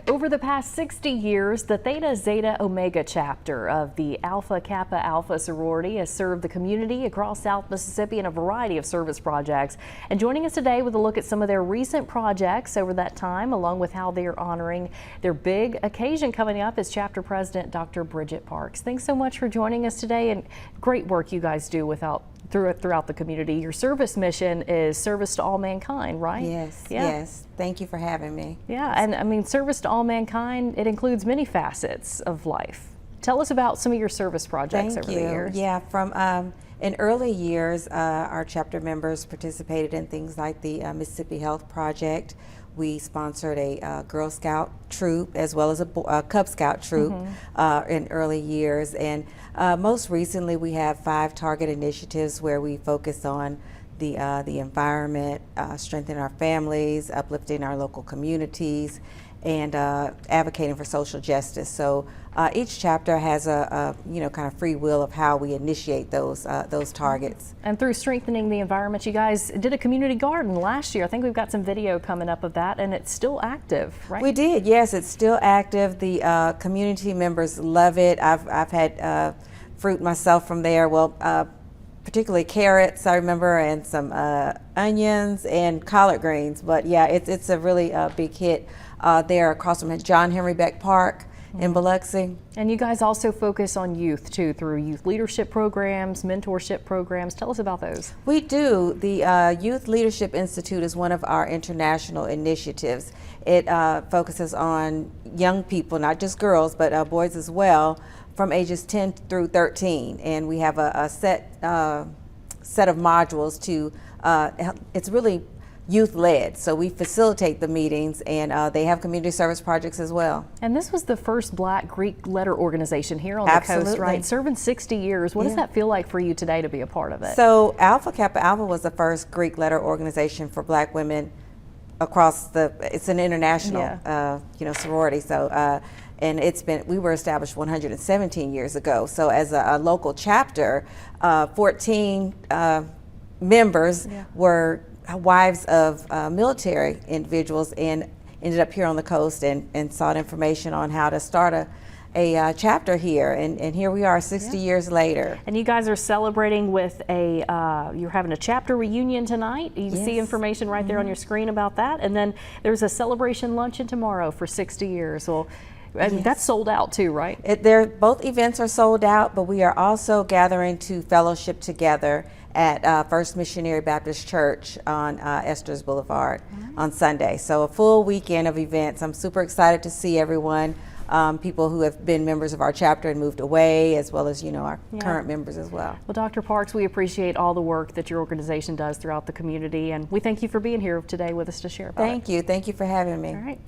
Over the past 60 years, the Theta Zeta Omega chapter of the Alpha Kappa Alpha sorority has served the community across South Mississippi in a variety of service projects. And joining us today with a look at some of their recent projects over that time, along with how they are honoring their big occasion coming up, is Chapter President Dr. Bridget Parks. Thanks so much for joining us today, and great work you guys do throughout the community. Your service mission is service to all mankind, right? Yes, yeah. yes. Thank you for having me. Yeah, and I mean, service to all mankind, it includes many facets of life. Tell us about some of your service projects over the years. Yeah, from in early years, our chapter members participated in things like the Mississippi Health Project. We sponsored a Girl Scout troop as well as a Cub Scout troop in early years. And most recently, we have 5 target initiatives where we focus on the environment, strengthening our families, uplifting our local communities, and advocating for social justice. So each chapter has a kind of free will of how we initiate those targets. And through strengthening the environment, you guys did a community garden last year. I think we've got some video coming up of that, and it's still active, right? We did, yes, it's still active. The community members love it. I've had fruit myself from there. Well, particularly carrots, I remember, and some onions and collard greens. But yeah, it's a really big hit there across from John Henry Beck Park in Biloxi. And you guys also focus on youth too, through youth leadership programs, mentorship programs. Tell us about those. We do. The Youth Leadership Institute is one of our international initiatives. It focuses on young people, not just girls, but boys as well, from ages 10 through 13, and we have a set of modules to, it's really youth-led, so we facilitate the meetings, and they have community service projects as well. And this was the first Black Greek letter organization here on the coast, right? Serving 60 years. What does that feel like for you today to be a part of it? So Alpha Kappa Alpha was the first Greek letter organization for Black women across it's an international sorority. So and we were established 117 years ago. So as a local chapter, 14 members were wives of military individuals and ended up here on the coast and sought information on how to start a chapter here, and here we are 60 years later. And you guys are celebrating with you're having a chapter reunion tonight. You see information right there on your screen about that, and then there's a celebration luncheon tomorrow for 60 years. Well, and that's sold out too, right? Both events are sold out, but we are also gathering to fellowship together at First Missionary Baptist Church on Esther's Boulevard on Sunday. So a full weekend of events. I'm super excited to see everyone, people who have been members of our chapter and moved away, as well as our current members as well. Well, Dr. Parks, we appreciate all the work that your organization does throughout the community, and we thank you for being here today with us to share about it. Thank you for having me. All right.